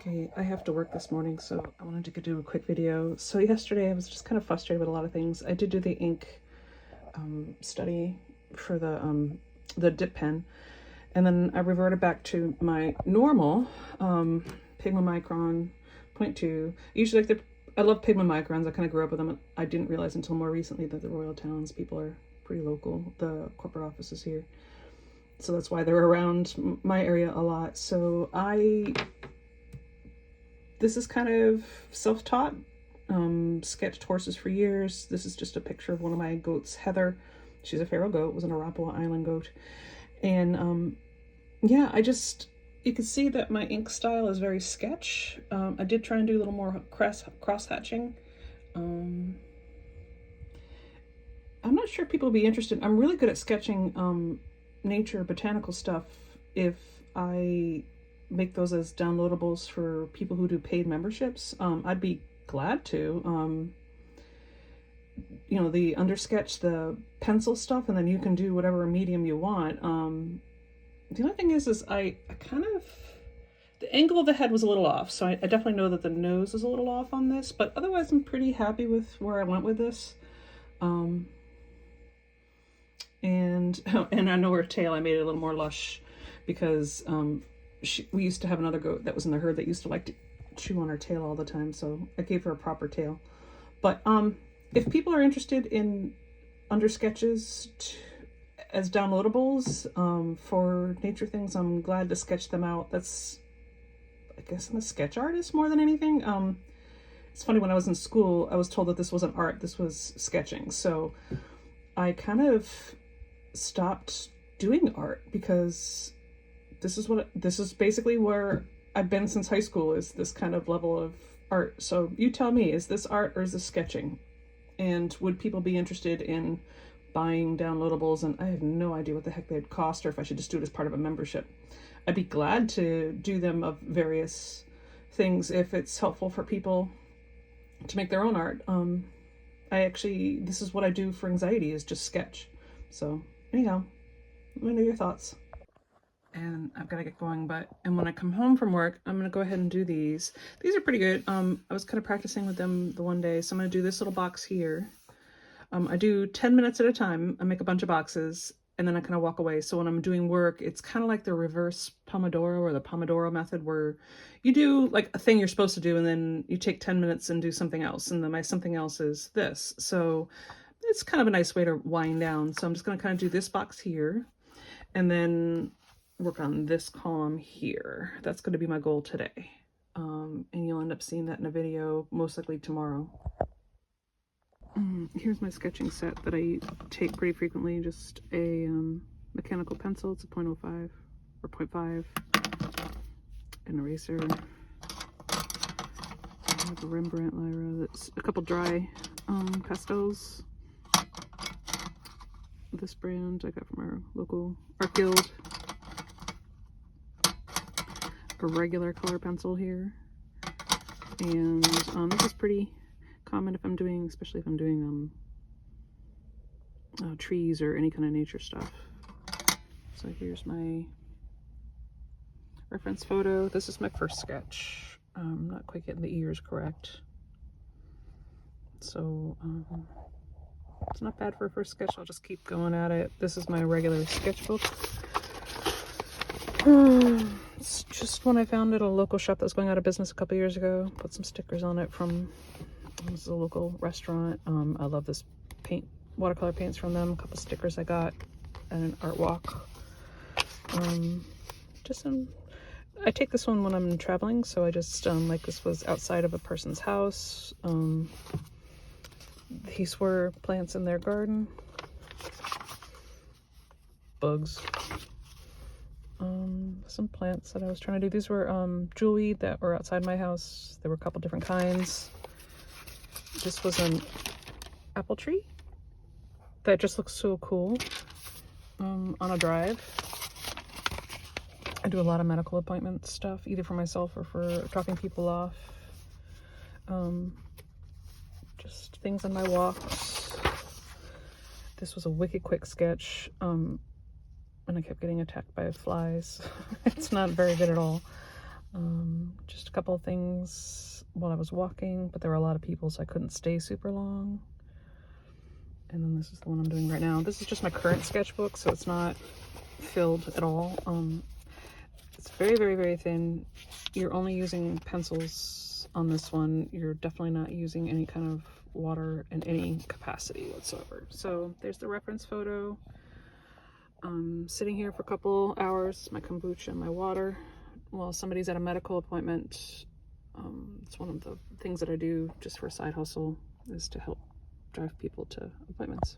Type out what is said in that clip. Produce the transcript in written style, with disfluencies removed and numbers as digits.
Okay, I have to work this morning, so I wanted to do a quick video. So yesterday I was just kind of frustrated with a lot of things. I did do the ink study for the dip pen, and then I reverted back to my normal Pigma micron 0.2. Usually I love Pigma microns. I kind of grew up with them. I didn't realize until more recently that the Royal Towns people are pretty local. The corporate office is here, so that's why they're around my area a lot. So this is kind of self-taught. Sketched horses for years. This is just a picture of one of my goats, Heather. She's a feral goat, was an Arapawa Island goat. And yeah, you can see that my ink style is very sketch. I did try and do a little more cross-hatching. I'm not sure if people will be interested. I'm really good at sketching nature, botanical stuff. If I make those as downloadables for people who do paid memberships, I'd be glad to. You know, the undersketch, the pencil stuff, and then you can do whatever medium you want. The only thing is I kind of, the angle of the head was a little off, so I definitely know that the nose is a little off on this, but otherwise I'm pretty happy with where I went with this. And I know her tail, I made it a little more lush because we used to have another goat that was in the herd that used to like to chew on her tail all the time, so I gave her a proper tail. But if people are interested in undersketches as downloadables for nature things, I'm glad to sketch them out. I guess I'm a sketch artist more than anything. It's funny, when I was in school, I was told that this wasn't art, this was sketching. So I kind of stopped doing art because this is basically where I've been since high school, is this kind of level of art. So you tell me, is this art or is this sketching? And would people be interested in buying downloadables? And I have no idea what the heck they'd cost, or if I should just do it as part of a membership. I'd be glad to do them of various things if it's helpful for people to make their own art. This is what I do for anxiety, is just sketch. So anyhow, let me know your thoughts. And I've got to get going, and when I come home from work, I'm going to go ahead and do these. These are pretty good. I was kind of practicing with them the one day, so I'm going to do this little box here. I do 10 minutes at a time. I make a bunch of boxes, and then I kind of walk away. So when I'm doing work, it's kind of like the reverse Pomodoro, or the Pomodoro method, where you do like a thing you're supposed to do, and then you take 10 minutes and do something else. And then my something else is this. So it's kind of a nice way to wind down. So I'm just going to kind of do this box here, and then work on this column here. That's going to be my goal today. And you'll end up seeing that in a video, most likely tomorrow. Here's my sketching set that I take pretty frequently. Just a mechanical pencil. It's a 0.05 or 0.5. An eraser. I have a Rembrandt Lyra. That's a couple dry pastels. This brand I got from our local art guild. A regular color pencil here, and this is pretty common if I'm doing, especially if I'm doing trees or any kind of nature stuff. So here's my reference photo. This is my first sketch. I'm not quite getting the ears correct, so it's not bad for a first sketch. I'll just keep going at it. This is my regular sketchbook. It's just one I found at a local shop that was going out of business a couple years ago. Put some stickers on it from, this is a local restaurant. I love this watercolor paints from them. A couple stickers I got at an art walk. I take this one when I'm traveling, so I just, like, this was outside of a person's house. These were plants in their garden. Bugs. Some plants that I was trying to do. These were jewelweed that were outside my house. There were a couple different kinds. This was an apple tree that just looks so cool on a drive. I do a lot of medical appointment stuff, either for myself or for dropping people off. Just things on my walks. This was a wicked quick sketch. And I kept getting attacked by flies. It's not very good at all. Just a couple of things while I was walking, but there were a lot of people, so I couldn't stay super long. And then this is the one I'm doing right now. This is just my current sketchbook, so it's not filled at all. It's very, very, very thin. You're only using pencils on this one. You're definitely not using any kind of water in any capacity whatsoever. So there's the reference photo. Sitting here for a couple hours, my kombucha and my water, while somebody's at a medical appointment. It's one of the things that I do just for a side hustle, is to help drive people to appointments.